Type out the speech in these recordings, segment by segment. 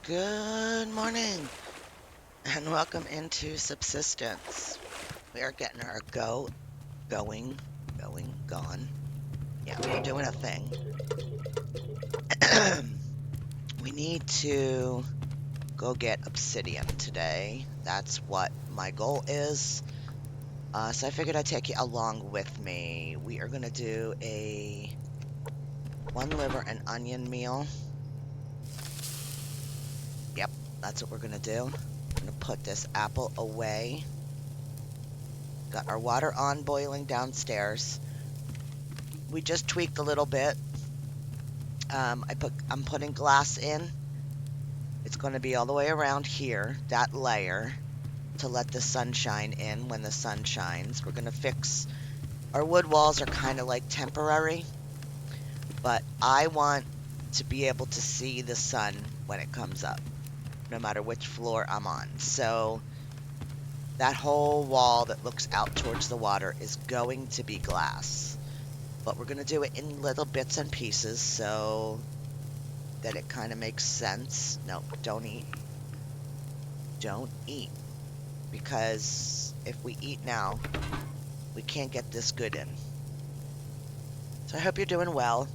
Good morning and welcome into Subsistence. We are getting our gone. Yeah, we're doing a thing. We need to go get Obsidian today. That's what my goal is. So I figured I'd take you along with me. We are going to do a one liver and onion meal. Yep, that's what we're going to do. I'm going to put this apple away. Got our water on boiling downstairs. We just tweaked a little bit. I'm putting glass in. It's going to be all the way around here, that layer, to let the sunshine in when the sun shines. We're going to fix our wood walls are kind of like temporary, but I want to be able to see the sun when it comes up, no matter which floor I'm on. So that whole wall that looks out towards the water is going to be glass. But we're going to do it in little bits and pieces so that it kind of makes sense. No, don't eat. Don't eat. Because if we eat now, we can't get this good in. So I hope you're doing well.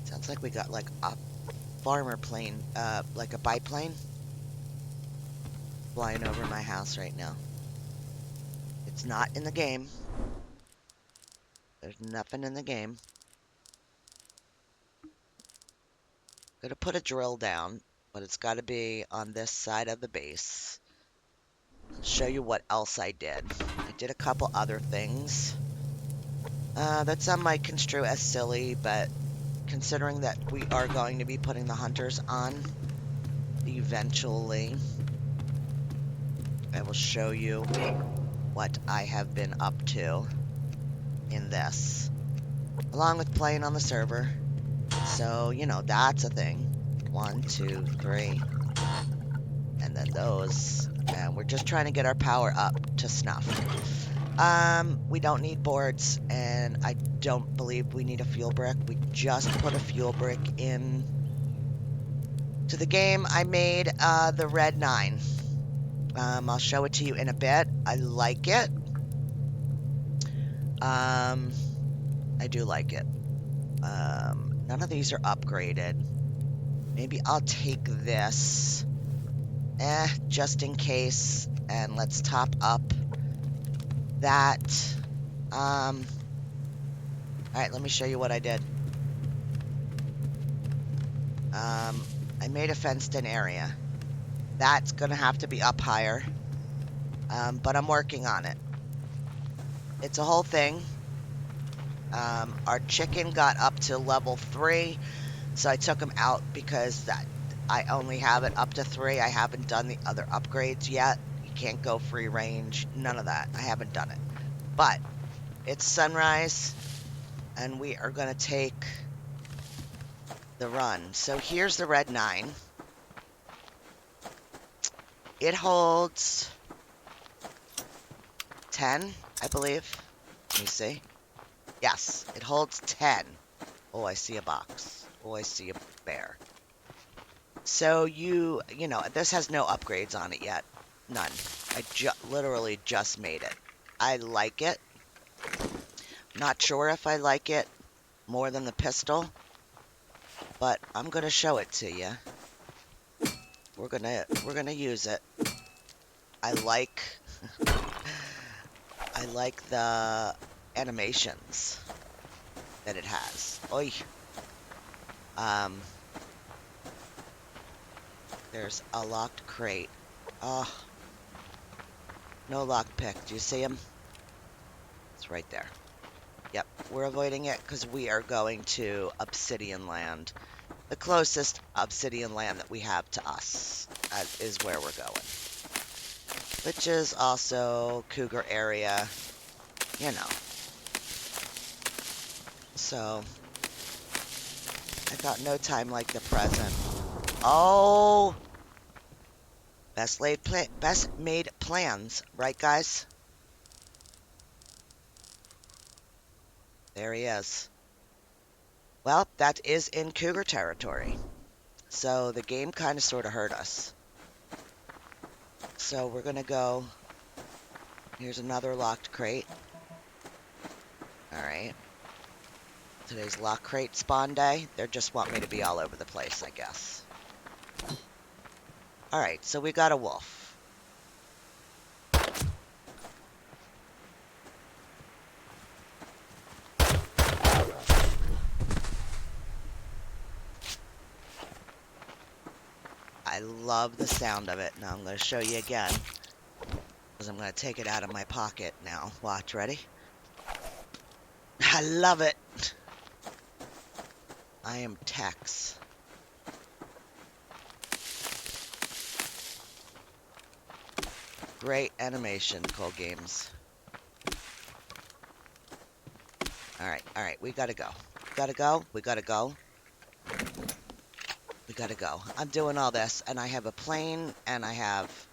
Sounds like we got like a farmer plane, like a biplane flying over my house right now. It's not in the game. There's nothing in the game. Gonna put a drill down, but it's got to be on this side of the base. I'll show you what else I did. I did a couple other things that some might construe as silly, but considering that we are going to be putting the hunters on eventually, I will show you what I have been up to in this, along with playing on the server. So, you know, that's a thing. 1, 2, 3, and then those. And we're just trying to get our power up to snuff. We don't need boards, and I don't believe we need a fuel brick. We just put a fuel brick in to the game. I made the red 9. I'll show it to you in a bit. I like it. I do like it. None of these are upgraded. Maybe I'll take this, just in case, and let's top up that. All right, let me show you what I did. I made a fenced-in area. That's gonna have to be up higher, but I'm working on it. It's a whole thing. Our chicken got up to level 3, so I took him out because I only have it up to 3. I haven't done the other upgrades yet. You can't go free range, none of that. I haven't done it. But it's sunrise, and we are going to take the run. So here's the red 9. It holds 10, I believe. Let me see. Yes, it holds 10. Oh, I see a box. Oh, I see a bear. So you know, this has no upgrades on it yet. None. I literally just made it. I like it. Not sure if I like it more than the pistol, but I'm gonna show it to you. We're gonna use it. I like I like the animations that it has. Oi. There's a locked crate. Oh, no lockpick. Do you see him? It's right there. Yep, we're avoiding it because we are going to Obsidian Land. The closest Obsidian Land that we have to us is where we're going. Which is also Cougar area, you know. So, I thought no time like the present. Oh! Best made plans, right guys? There he is. Well, that is in cougar territory. So the game kind of sort of hurt us. So we're going to go. Here's another locked crate. All right. Today's lock crate spawn day. They just want me to be all over the place, I guess. All right, so we got a wolf. I love the sound of it. Now I'm going to show you again. Because I'm going to take it out of my pocket now. Watch, ready? I love it. I am Tex. Great animation, Cold Games. All right, we gotta go. We gotta go, we gotta go. We gotta go. I'm doing all this, and I have a plane, and I have...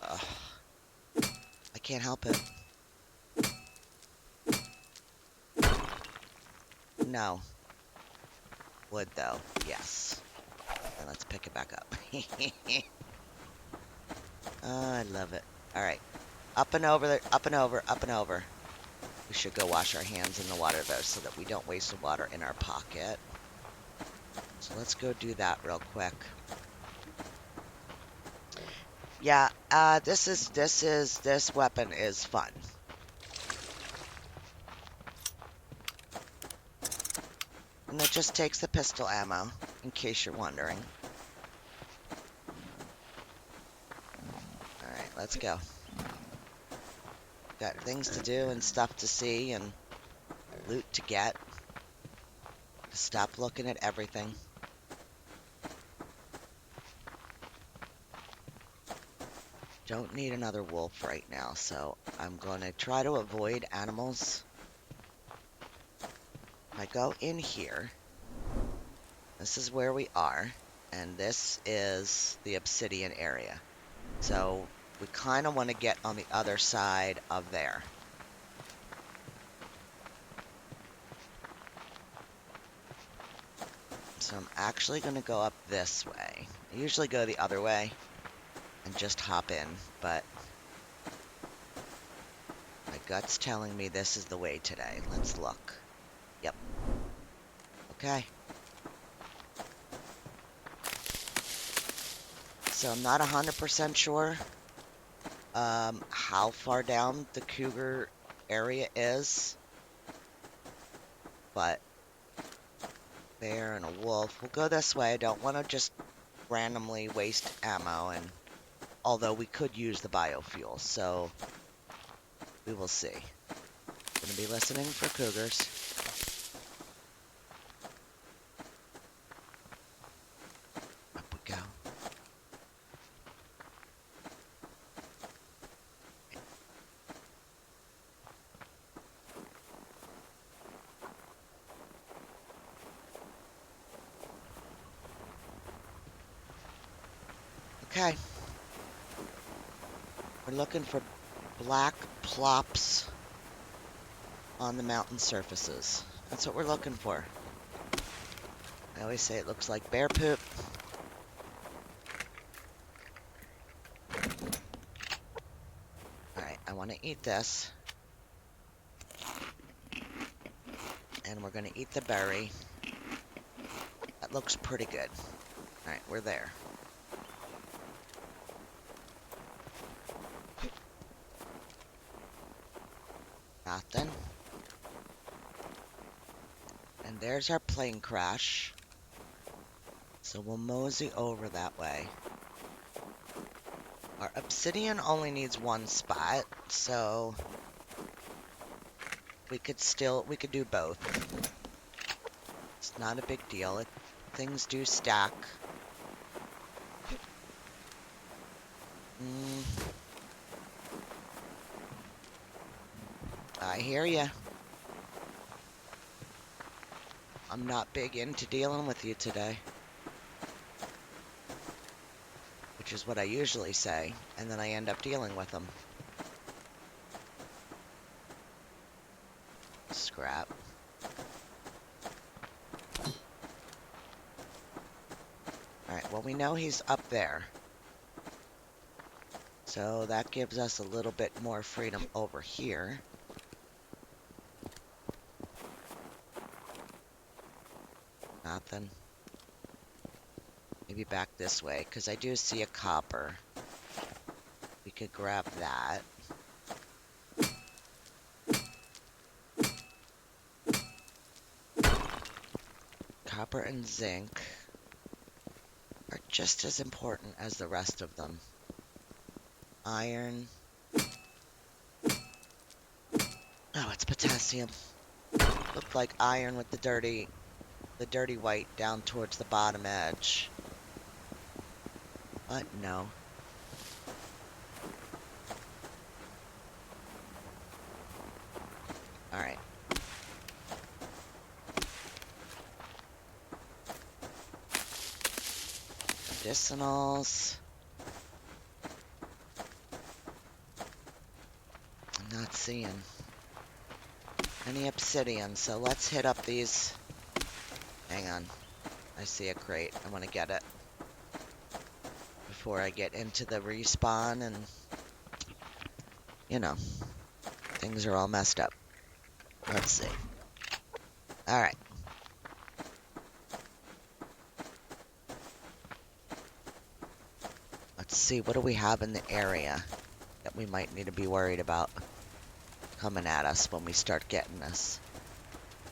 I can't help it. No. Wood, though. Yes. And let's pick it back up. Oh, I love it. All right. Up and over, up and over, up and over. We should go wash our hands in the water, though, so that we don't waste the water in our pocket. So let's go do that real quick. Yeah, this weapon is fun. And it just takes the pistol ammo, in case you're wondering. Alright, let's go. Got things to do and stuff to see and loot to get. Stop looking at everything. Don't need another wolf right now, so I'm going to try to avoid animals. I go in here. This is where we are, and this is the Obsidian area. So we kind of want to get on the other side of there. So I'm actually going to go up this way. I usually go the other way and just hop in, but my gut's telling me this is the way today. Let's look. Yep. Okay. So I'm not 100% sure how far down the cougar area is, but bear and a wolf. We'll go this way. I don't want to just randomly waste ammo, and although we could use the biofuel, so we will see. Gonna be listening for cougars. Up we go. Okay. We're looking for black plops on the mountain surfaces. That's what we're looking for. I always say it looks like bear poop. Alright, I want to eat this. And we're going to eat the berry. That looks pretty good. Alright, we're there. Nothing. And there's our plane crash. So we'll mosey over that way. Our obsidian only needs one spot, so we could do both. It's not a big deal. Things do stack. I hear ya. I'm not big into dealing with you today. Which is what I usually say, and then I end up dealing with them. Scrap. well, we know he's up there. So that gives us a little bit more freedom over here. Nothing. Maybe back this way, because I do see a copper. We could grab that. Copper and zinc are just as important as the rest of them. Iron. Oh, it's potassium. Looked like iron with the dirty white down towards the bottom edge. But no. Alright. Medicinals. I'm not seeing any obsidian, so let's hit up these. Hang on. I see a crate. I want to get it before I get into the respawn and, you know, things are all messed up. Let's see. Alright. Let's see, what do we have in the area that we might need to be worried about coming at us when we start getting this?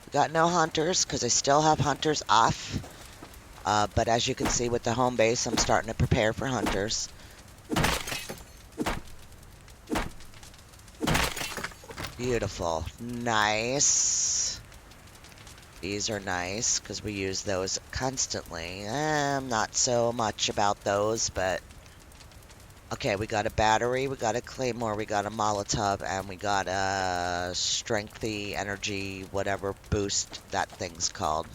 We got no hunters, because I still have hunters off. But as you can see with the home base, I'm starting to prepare for hunters. Beautiful. Nice. These are nice, because we use those constantly. I'm not so much about those, but... Okay, we got a battery, we got a claymore, we got a Molotov, and we got a strengthy energy, whatever boost that thing's called.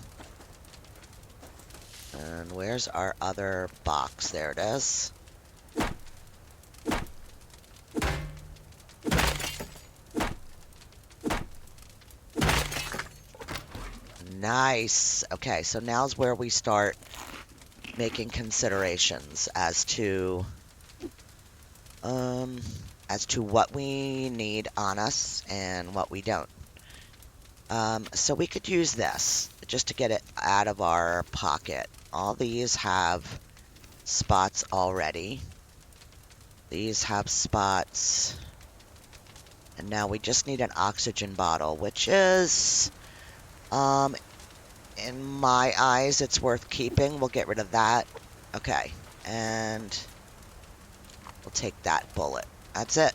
And where's our other box? There it is. Nice. Okay, so now's where we start making considerations as to what we need on us and what we don't. So we could use this just to get it out of our pocket. All these have spots already. These have spots. And now we just need an oxygen bottle, which is, in my eyes, it's worth keeping. We'll get rid of that. Okay. And we'll take that bullet. That's it.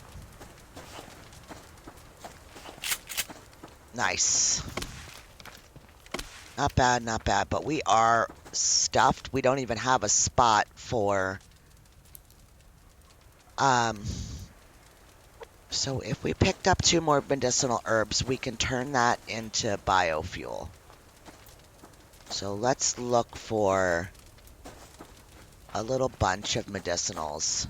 Nice. Not bad, not bad. But we are stuffed. We don't even have a spot for... So if we picked up 2 more medicinal herbs, we can turn that into biofuel. So let's look for a little bunch of medicinals.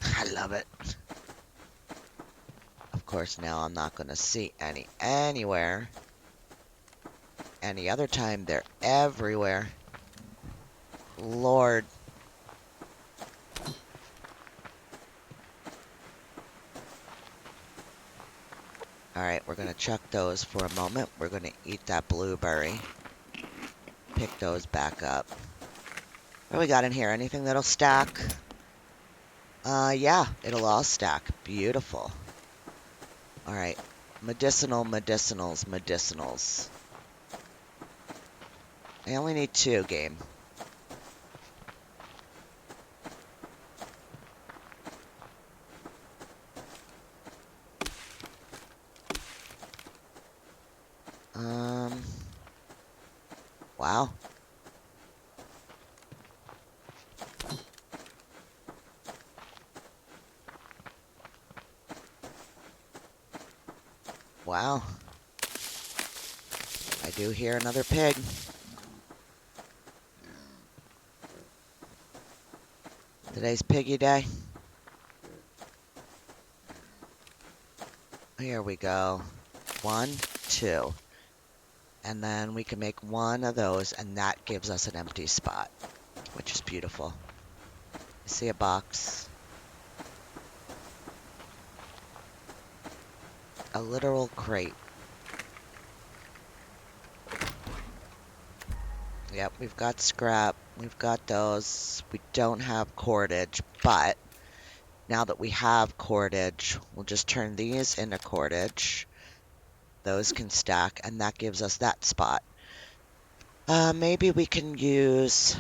I love it. Of course, now I'm not going to see any anywhere. Any other time, they're everywhere. Lord. Alright, we're going to chuck those for a moment. We're going to eat that blueberry. Pick those back up. What do we got in here? Anything that'll stack? Yeah, it'll all stack. Beautiful. Alright. Medicinals. I only need 2, game. Wow. Wow. I do hear another pig. Today's piggy day. Here we go. 1, 2. And then we can make one of those, and that gives us an empty spot, which is beautiful. I see a box. A literal crate. Yep, we've got scrap. We've got those. We don't have cordage, but now that we have cordage, we'll just turn these into cordage. Those can stack, and that gives us that spot. Maybe we can use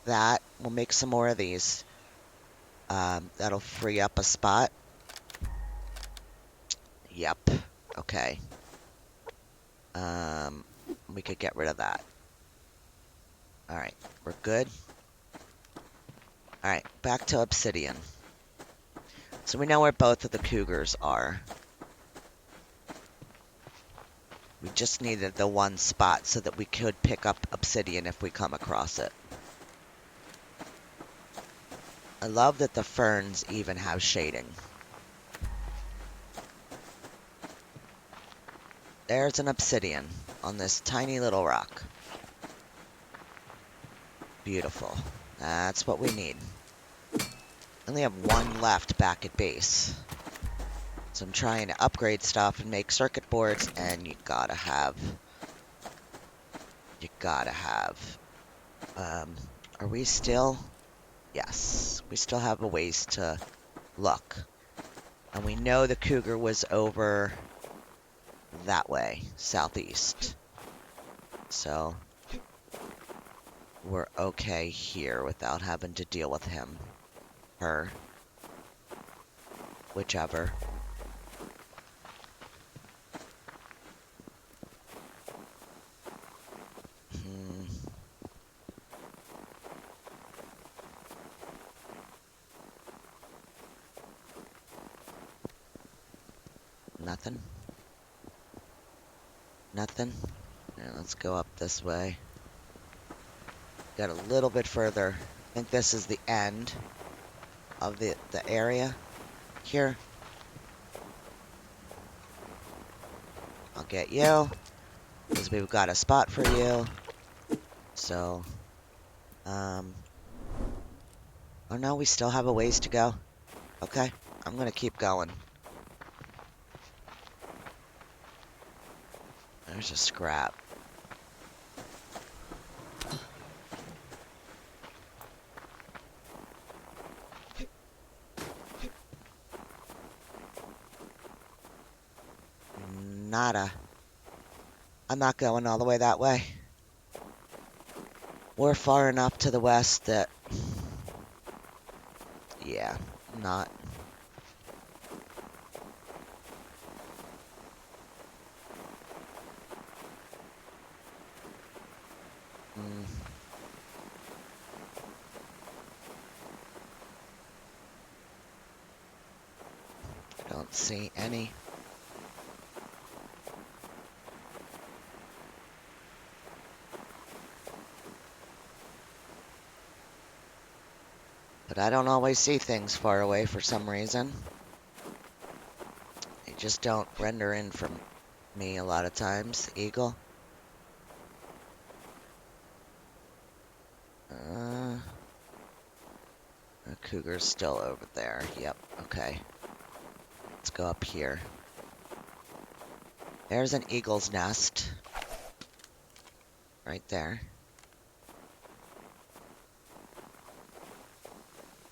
that. We'll make some more of these. That'll free up a spot. Yep. Okay. We could get rid of that. All right, we're good. All right, back to Obsidian. So we know where both of the cougars are. We just needed the one spot so that we could pick up Obsidian if we come across it. I love that the ferns even have shading. There's an Obsidian on this tiny little rock. Beautiful. That's what we need. Only have one left back at base. So I'm trying to upgrade stuff and make circuit boards, and you gotta have. Are we still? Yes, we still have a ways to look. And we know the cougar was over that way, southeast. So we're okay here without having to deal with him. Her. Whichever. Nothing. Nothing. Yeah, let's go up this way. Got a little bit further. I think this is the end of the area here. I'll get you, because we've got a spot for you. So, oh no, we still have a ways to go. Okay, I'm gonna keep going. There's a scrap. Nada. I'm not going all the way that way. We're far enough to the west that... Yeah, not. Don't see any. But I don't always see things far away for some reason. They just don't render in from me a lot of times. Eagle. The cougar's still over there. Yep, okay. Let's go up here. There's an eagle's nest. Right there.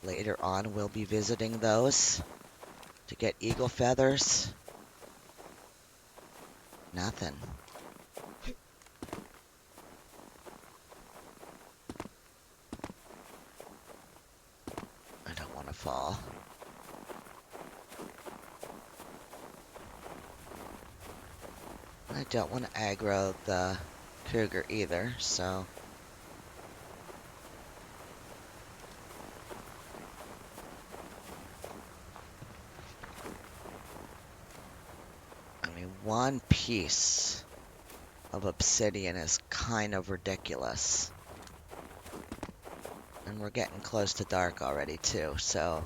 Later on, we'll be visiting those to get eagle feathers. Nothing. I don't want to fall. I don't want to aggro the cougar either, so... One piece of obsidian is kind of ridiculous. And we're getting close to dark already too, so...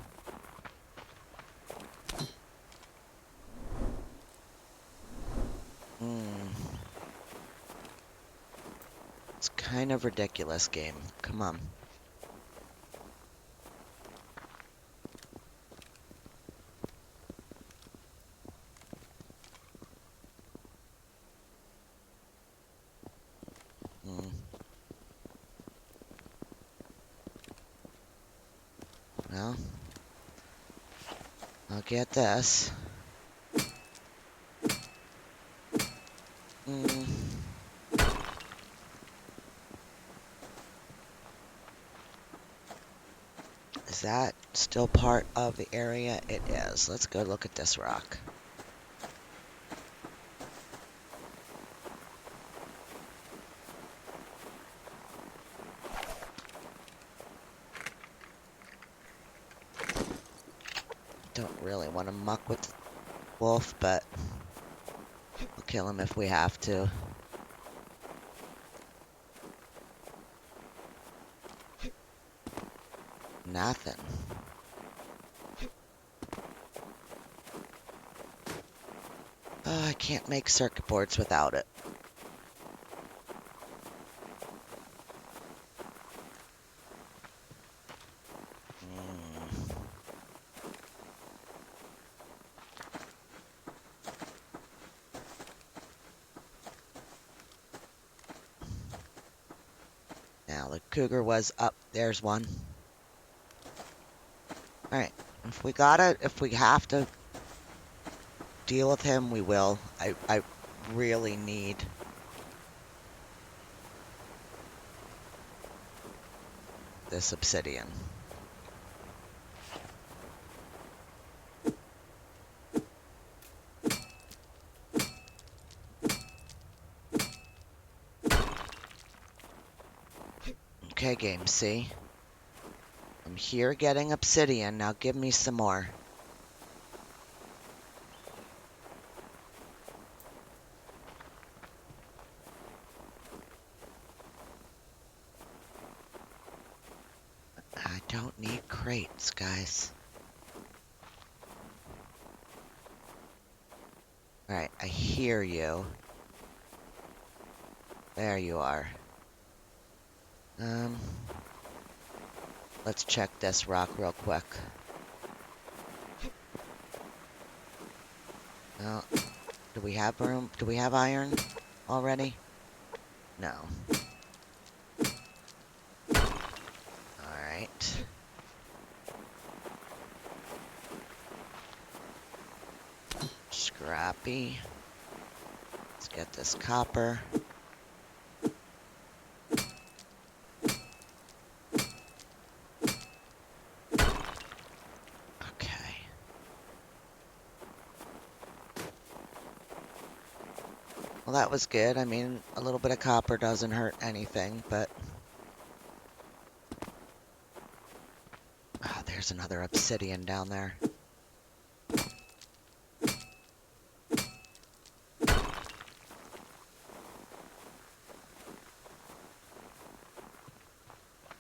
kind of ridiculous, game. Come on. Hmm. Well, I'll get this. Hmm. Is that still part of the area? It is. Let's go look at this rock. Don't really want to muck with the wolf, but we'll kill him if we have to. Nothing. Oh, I can't make circuit boards without it. Hmm. Now, the cougar was up. There's one. Alright. If we have to deal with him, we will. I really need this obsidian. Okay, game, see? I'm here getting obsidian. Now give me some more. I don't need crates, guys. Alright, I hear you. There you are. Let's check this rock real quick. Well, do we have room? Do we have iron already? No. Alright. Scrappy. Let's get this copper. Okay. Well, that was good. I mean, a little bit of copper doesn't hurt anything, but... Oh, there's another obsidian down there.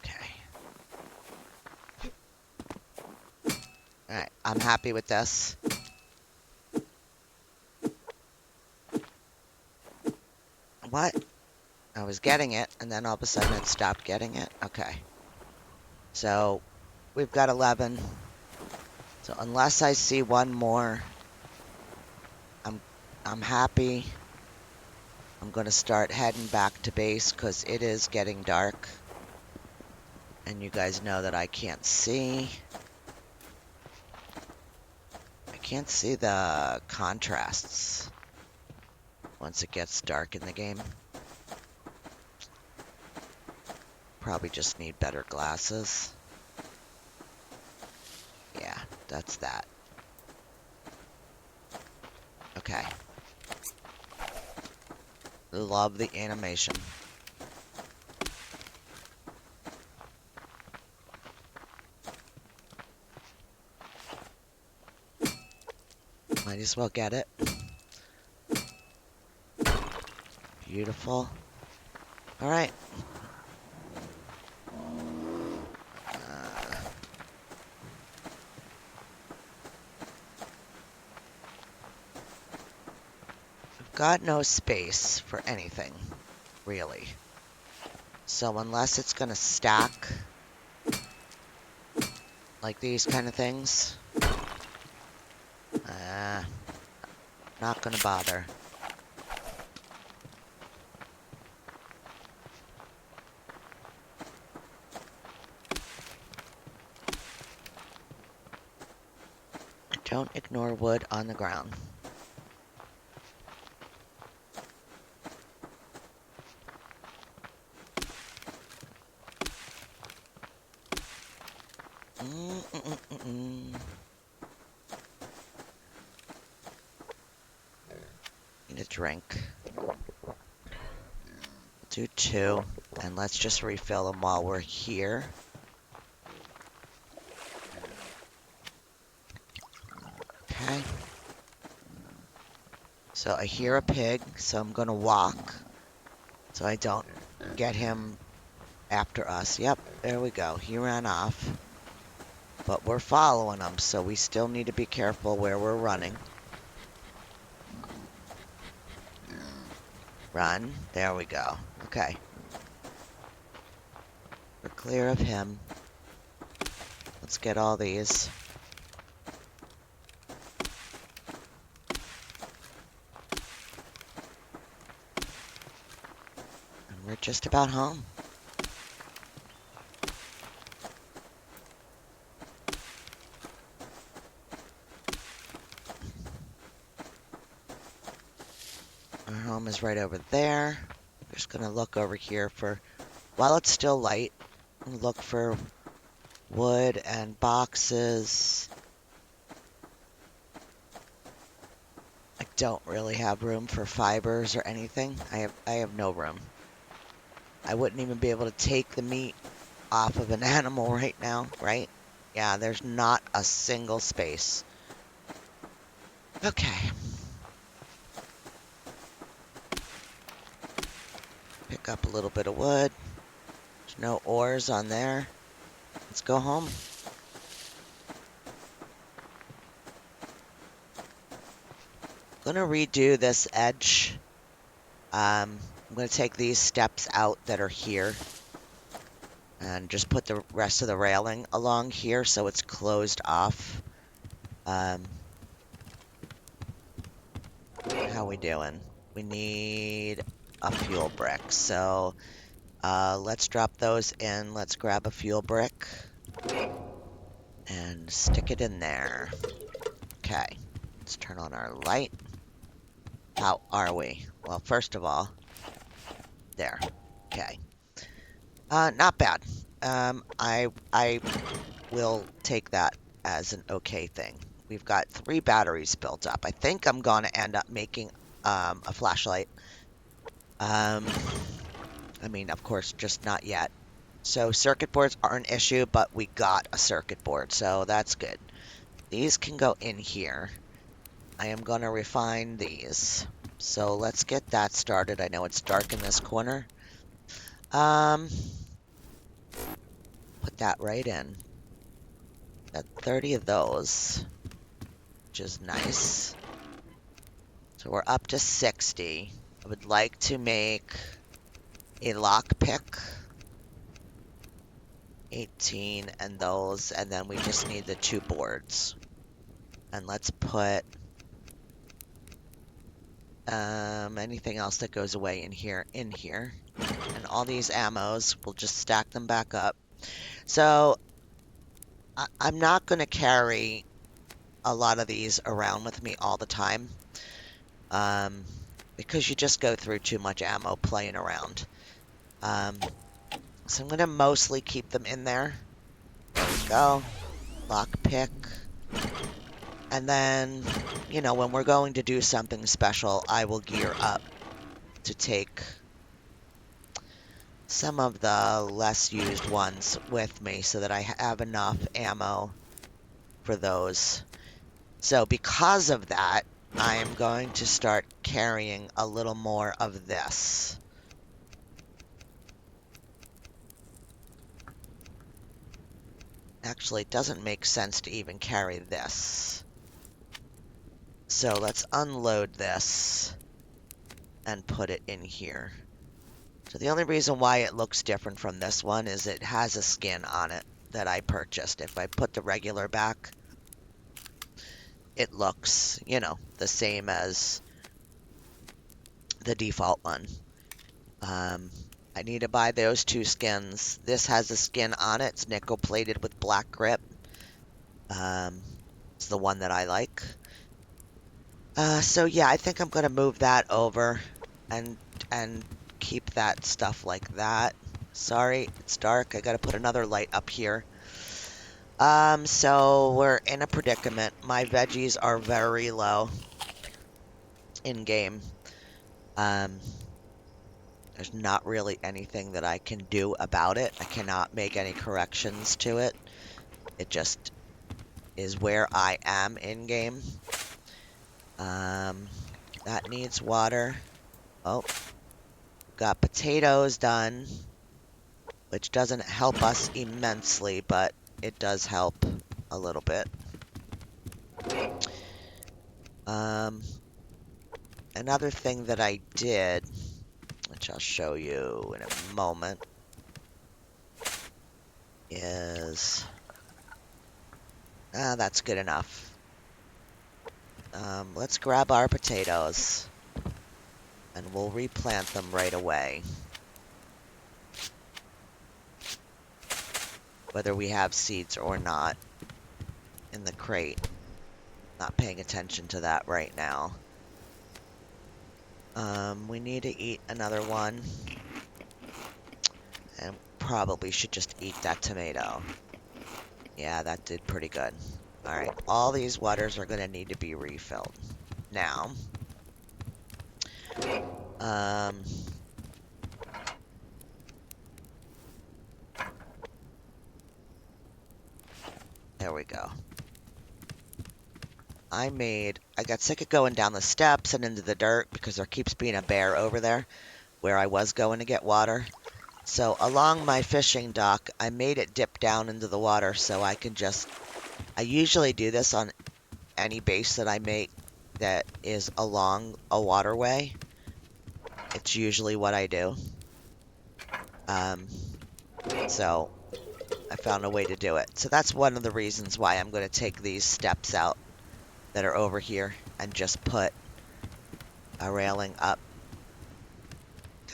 Okay. Alright, I'm happy with this. What? I was getting it, and then all of a sudden it stopped getting it? Okay. So, we've got 11. So unless I see one more, I'm happy. I'm going to start heading back to base because it is getting dark. And you guys know that I can't see. I can't see the contrasts once it gets dark in the game. Probably just need better glasses. Yeah, that's that. Okay. Love the animation. Might as well get it. Beautiful. All right. We've got no space for anything, really. So unless it's gonna stack, like these kind of things, not gonna bother. Don't ignore wood on the ground. Need a drink. Do 2, and let's just refill them while we're here. Okay. So I hear a pig, so I'm gonna walk so I don't get him after us. Yep, there we go. He ran off. But we're following him, so we still need to be careful where we're running. Run. There we go. Okay. We're clear of him. Let's get all these. And we're just about home. Our home is right over there. Just gonna look over here for, while it's still light, look for wood and boxes. I don't really have room for fibers or anything. I have no room. I wouldn't even be able to take the meat off of an animal right now, right? Yeah, there's not a single space. Okay. Pick up a little bit of wood. There's no ores on there. Let's go home. Gonna redo this edge. I'm gonna take these steps out that are here and just put the rest of the railing along here so it's closed off. How we doing? We need a fuel brick. So let's drop those in. Let's grab a fuel brick and stick it in there. Okay. Let's turn on our light. How are we? Well, first of all, there. Okay. Not bad. I will take that as an okay thing. We've got 3 batteries built up. I think I'm gonna end up making a flashlight. I mean, of course, just not yet. So circuit boards are an issue, but we got a circuit board, so that's good. These can go in here. I am gonna refine these. So let's get that started. I know it's dark in this corner. Put that right in. Got 30 of those, which is nice. So we're up to 60. I would like to make a lockpick. 18 and those, and then we just need the 2 boards. And let's put anything else that goes away in here. And all these ammos, we'll just stack them back up. So I'm not going to carry a lot of these around with me all the time, because you just go through too much ammo playing around. So I'm going to mostly keep them in there. There we go. Lockpick. And then, you know, when we're going to do something special, I will gear up to take some of the less used ones with me so that I have enough ammo for those. So because of that, I am going to start carrying a little more of this. Actually, it doesn't make sense to even carry this. So let's unload this and put it in here. So the only reason why it looks different from this one is it has a skin on it that I purchased. If I put the regular back, it looks, you know, the same as the default one. Um, I need to buy those two skins. This has a skin on it. It's nickel plated with black grip. Um, it's the one that I like. So yeah, I think I'm gonna move that over and and keep that stuff like that. Sorry, it's dark. I gotta put another light up here. So we're in a predicament. My veggies are very low in game. Um, there's not really anything that I can do about it. I cannot make any corrections to it. It just is where I am in game. Um, that needs water. Oh, got potatoes done, which doesn't help us immensely, but it does help a little bit. Um, another thing that I did, which I'll show you in a moment, is... that's good enough. Let's grab our potatoes, and we'll replant them right away. Whether we have seeds or not in the crate. Not paying attention to that right now. We need to eat another one. And probably should just eat that tomato. Yeah, that did pretty good. Alright, all these waters are going to need to be refilled. Now, there we go. I got sick of going down the steps and into the dirt because there keeps being a bear over there where I was going to get water. So along my fishing dock, I made it dip down into the water so I can just... I usually do this on any base that I make that is along a waterway. It's usually what I do. So I found a way to do it. So that's one of the reasons why I'm going to take these steps out that are over here and just put a railing up.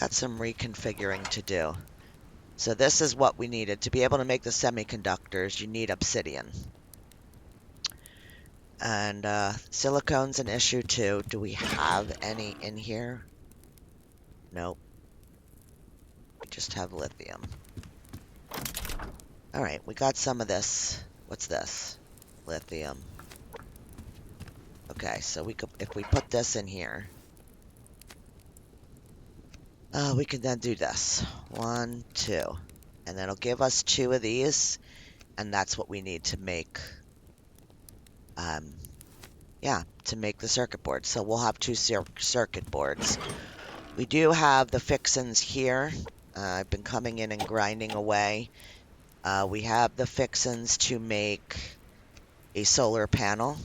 Got some reconfiguring to do. So this is what we needed. To be able to make the semiconductors, you need obsidian. And silicone's an issue too. Do we have any in here? Nope. We just have lithium. Alright, we got some of this. What's this? Lithium. Okay, so we could, if we put this in here, we can then do this. 1, 2. And that'll give us 2 of these, and that's what we need to make, yeah, to make the circuit board. So we'll have 2 circuit boards. We do have the fixins here. I've been coming in and grinding away. We have the fixins to make a solar panel,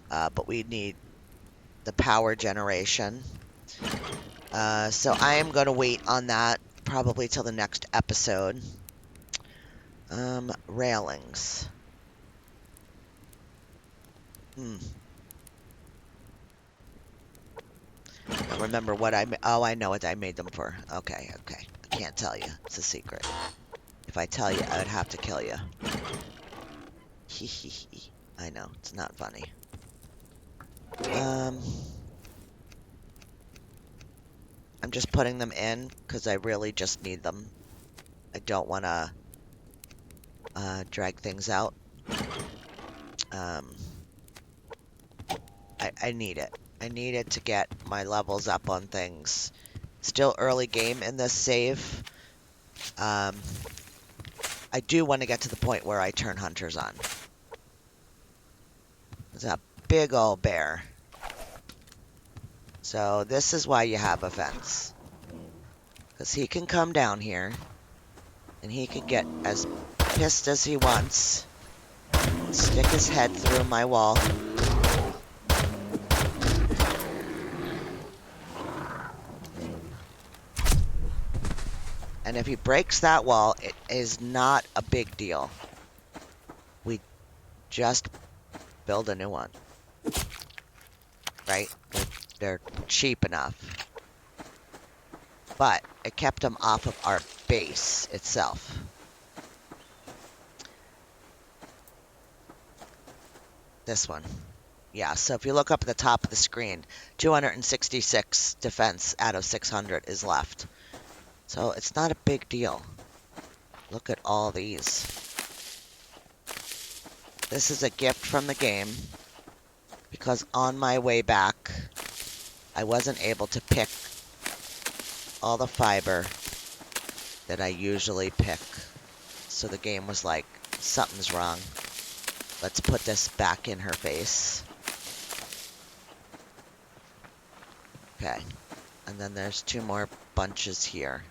but we need the power generation. So I am going to wait on that probably till the next episode. Railings. I remember what oh, I know what I made them for. Okay. I can't tell you. It's a secret. If I tell you, I would have to kill you. Hehehe. I know, it's not funny. I'm just putting them in because I really just need them. I don't want to drag things out. I need it. I need it to get my levels up on things. Still early game in this save. I do want to get to the point where I turn hunters on. There's a big old bear. So this is why you have a fence. Because he can come down here. And he can get as pissed as he wants. Stick his head through my wall. And if he breaks that wall, it is not a big deal. We just build a new one. Right? They're cheap enough. But it kept them off of our base itself. This one. Yeah, so if you look up at the top of the screen, 266 defense out of 600 is left. So it's not a big deal. Look at all these. This is a gift from the game, because on my way back, I wasn't able to pick all the fiber that I usually pick. So the game was like, something's wrong. Let's put this back in her face. Okay. And then there's 2 more bunches here.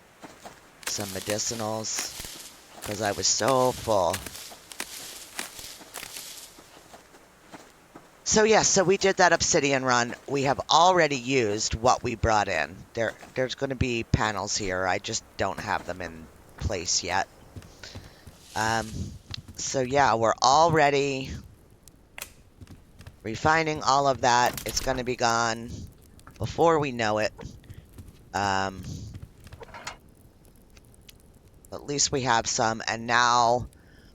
Some medicinals, because I was so full. So yeah, so we did that obsidian run. We have already used what we brought in. There's going to be panels here. I just don't have them in place yet. So yeah, we're already refining all of that. It's going to be gone before we know it. At least we have some, and now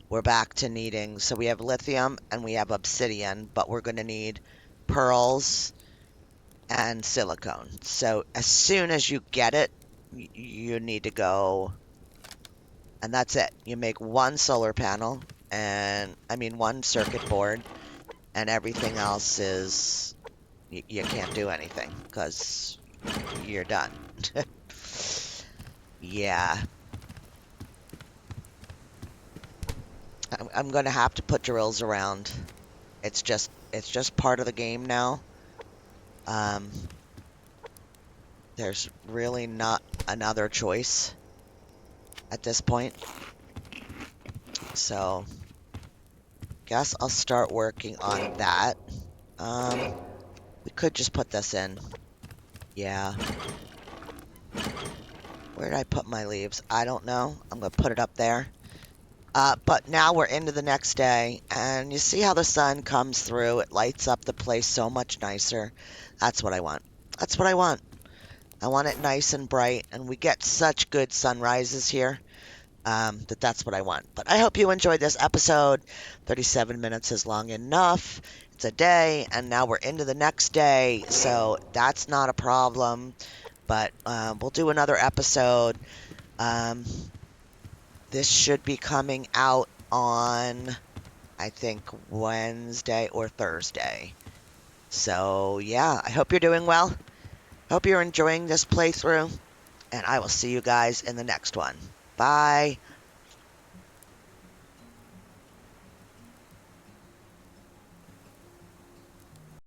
we're back to needing, so we have lithium and we have obsidian, but we're going to need pearls and silicone. So as soon as you get it, you need to go, and that's it. You make 1 solar panel, and I mean 1 circuit board, and everything else is, you can't do anything, because you're done. Yeah. I'm going to have to put drills around. It's just part of the game now. There's really not another choice at this point. So, guess I'll start working on that. We could just put this in. Yeah. Where did I put my leaves? I don't know. I'm going to put it up there. But now we're into the next day, and you see how the sun comes through. It lights up the place so much nicer. That's what I want. That's what I want. I want it nice and bright, and we get such good sunrises here that's what I want. But I hope you enjoyed this episode. 37 minutes is long enough. It's a day, and now we're into the next day, so that's not a problem. But we'll do another episode. This should be coming out on, I think, Wednesday or Thursday. So, yeah, I hope you're doing well. Hope you're enjoying this playthrough, and I will see you guys in the next one. Bye.